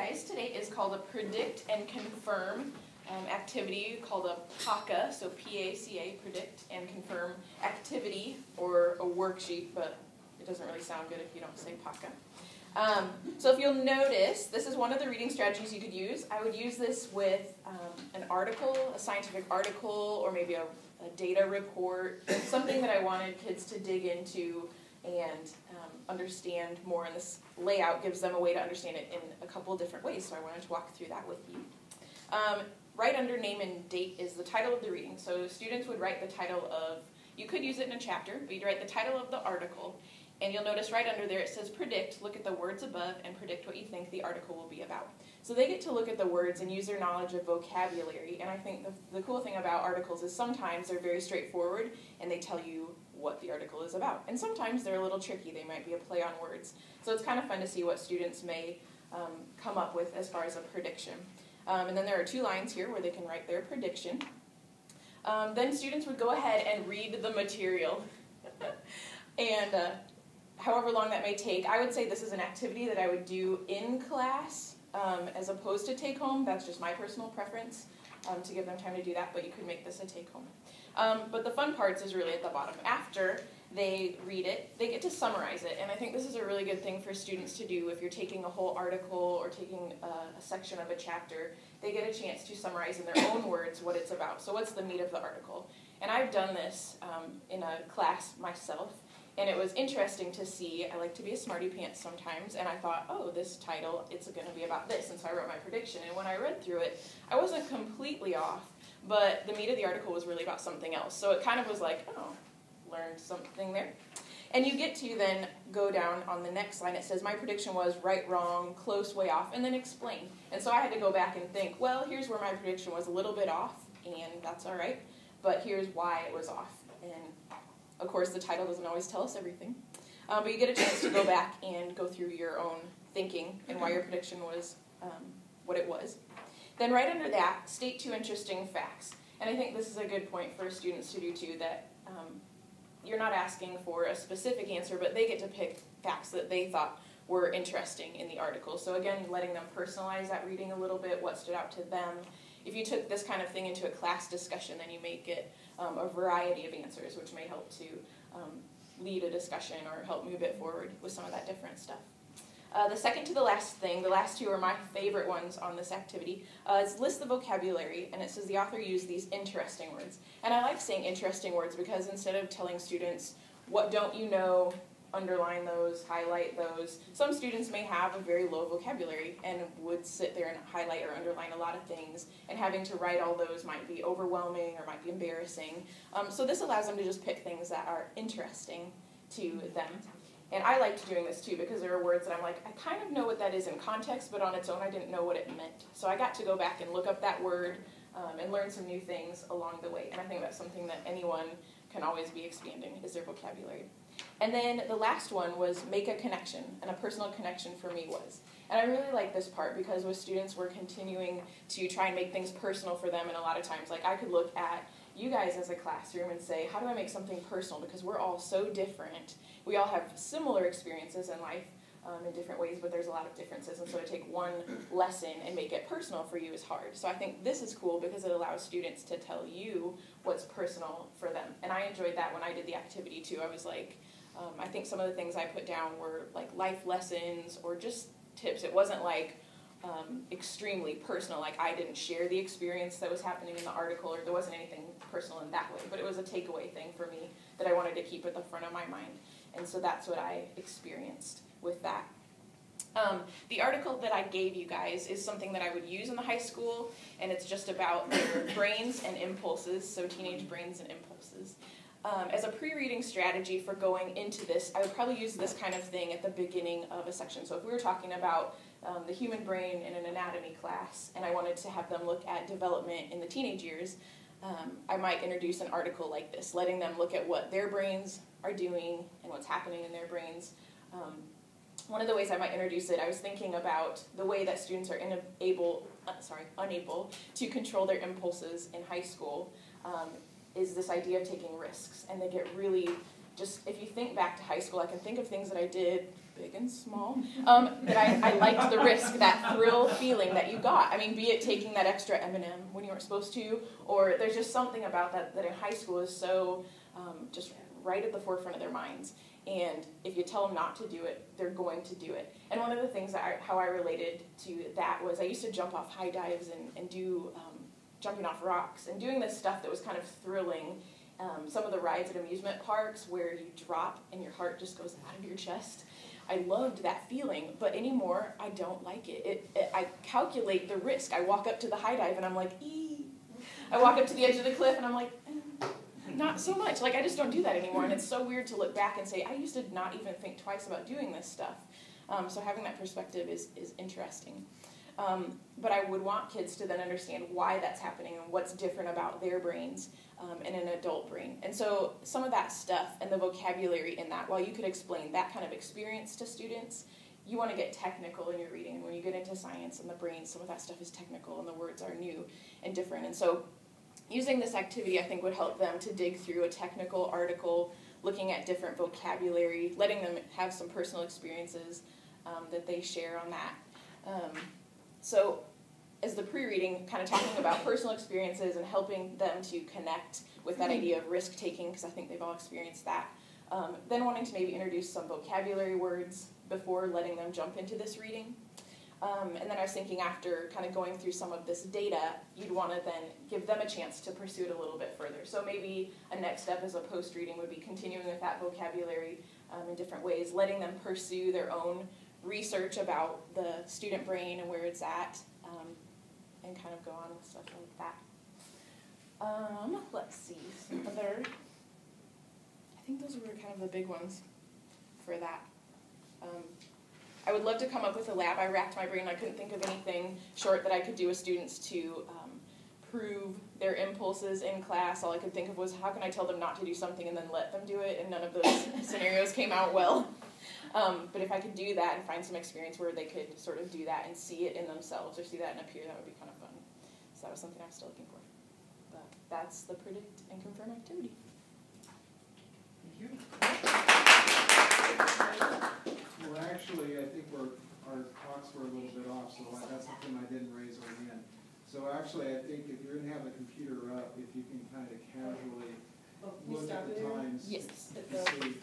guys, today is called a Predict and Confirm activity called a PACA, so P-A-C-A, Predict and Confirm activity, or a worksheet, but it doesn't really sound good if you don't say PACA. So if you'll notice, this is one of the reading strategies you could use. I would use this with an article, a scientific article, or maybe a data report, something that I wanted kids to dig into and understand more, and this layout gives them a way to understand it in a couple different ways, so I wanted to walk through that with you. Right under name and date is the title of the reading, so students would write the title of, you could use it in a chapter, but you'd write the title of the article, and you'll notice right under there it says predict, look at the words above, and predict what you think the article will be about. So they get to look at the words and use their knowledge of vocabulary, and I think the cool thing about articles is sometimes they're very straightforward, and they tell you what the article is about. And sometimes they're a little tricky, they might be a play on words. So it's kind of fun to see what students may come up with as far as a prediction. And then there are 2 lines here where they can write their prediction. Then students would go ahead and read the material. And however long that may take, I would say this is an activity that I would do in class as opposed to take home. That's just my personal preference to give them time to do that, but you could make this a take home. But the fun parts is really at the bottom. After they read it, they get to summarize it, and I think this is a really good thing for students to do if you're taking a whole article or taking a section of a chapter. They get a chance to summarize in their own words what it's about. So what's the meat of the article? And I've done this in a class myself, and it was interesting to see. I like to be a smarty pants sometimes, and I thought, oh, this title, it's going to be about this, and so I wrote my prediction. And when I read through it, I wasn't completely off, but the meat of the article was really about something else. So it kind of was like, oh, learned something there. And you get to then go down on the next line. It says, my prediction was right, wrong, close, way off, and then explain. And so I had to go back and think, well, here's where my prediction was a little bit off, and that's all right, but here's why it was off. And of course, the title doesn't always tell us everything, but you get a chance to go back and go through your own thinking and why your prediction was what it was. Then right under that, state 2 interesting facts. And I think this is a good point for students to do too, that you're not asking for a specific answer, but they get to pick facts that they thought were interesting in the article. So again, letting them personalize that reading a little bit, what stood out to them. If you took this kind of thing into a class discussion, then you may get a variety of answers, which may help to lead a discussion or help move it forward with some of that different stuff. The second to the last thing, the last 2 are my favorite ones on this activity, is list the vocabulary, and it says the author used these interesting words. And I like saying interesting words because instead of telling students, what don't you know, underline those, highlight those, some students may have a very low vocabulary and would sit there and highlight or underline a lot of things, and having to write all those might be overwhelming or might be embarrassing. So this allows them to just pick things that are interesting to them. And I liked doing this too because there are words that I'm like, I kind of know what that is in context, but on its own I didn't know what it meant. So I got to go back and look up that word and learn some new things along the way. And I think that's something that anyone can always be expanding, is their vocabulary. And then the last one was make a connection, and a personal connection for me was. And I really like this part because with students we're continuing to try and make things personal for them, and a lot of times like I could look at you guys as a classroom and say, how do I make something personal? Because we're all so different. We all have similar experiences in life in different ways, but there's a lot of differences. And so to take one lesson and make it personal for you is hard. So I think this is cool because it allows students to tell you what's personal for them. And I enjoyed that when I did the activity too. I was like, I think some of the things I put down were like life lessons or just tips. It wasn't like extremely personal, like I didn't share the experience that was happening in the article, or there wasn't anything personal in that way, but it was a takeaway thing for me that I wanted to keep at the front of my mind, and so that's what I experienced with that. The article that I gave you guys is something that I would use in the high school, and it's just about their brains and impulses, so teenage brains and impulses. As a pre-reading strategy for going into this, I would probably use this kind of thing at the beginning of a section. So if we were talking about the human brain in an anatomy class, and I wanted to have them look at development in the teenage years, I might introduce an article like this, letting them look at what their brains are doing and what's happening in their brains. One of the ways I might introduce it, I was thinking about the way that students are unable to control their impulses in high school, is this idea of taking risks. And they get really, just if you think back to high school, I can think of things that I did big and small, that I liked the risk, that thrill feeling that you got. I mean, be it taking that extra M&M when you weren't supposed to, or there's just something about that in high school is so just right at the forefront of their minds. And if you tell them not to do it, they're going to do it. And one of the things how I related to that was I used to jump off high dives and do jumping off rocks and doing this stuff that was kind of thrilling. Some of the rides at amusement parks where you drop and your heart just goes out of your chest. I loved that feeling, but anymore, I don't like it. I calculate the risk. I walk up to the high dive and I'm like, ee. I walk up to the edge of the cliff and I'm like, not so much. Like, I just don't do that anymore, and it's so weird to look back and say, I used to not even think twice about doing this stuff. So having that perspective is interesting. But I would want kids to then understand why that's happening and what's different about their brains and an adult brain. And so some of that stuff and the vocabulary in that, while you could explain that kind of experience to students, you want to get technical in your reading. And when you get into science and the brain, some of that stuff is technical and the words are new and different. And so using this activity, I think, would help them to dig through a technical article, looking at different vocabulary, letting them have some personal experiences that they share on that. So as the pre-reading, kind of talking about personal experiences and helping them to connect with that idea of risk-taking, because I think they've all experienced that. Then wanting to maybe introduce some vocabulary words before letting them jump into this reading. And then I was thinking, after kind of going through some of this data, you'd want to then give them a chance to pursue it a little bit further. So maybe a next step as a post-reading would be continuing with that vocabulary in different ways, letting them pursue their own research about the student brain and where it's at, and kind of go on with stuff like that. Let's see, some other, I think those were kind of the big ones for that. I would love to come up with a lab. I racked my brain. I couldn't think of anything short that I could do with students to prove their impulses in class. All I could think of was, how can I tell them not to do something and then let them do it? And none of those scenarios came out well. But if I could do that and find some experience where they could sort of do that and see it in themselves or see that in a peer, that would be kind of fun. So that was something I'm still looking for. But that's the predict and confirm activity. Thank you. Well, actually, I think our talks were a little bit off, so that's something I didn't raise our hand. So actually, I think if you're going to have the computer up, if you can kind of casually look at the times. Yes. And see.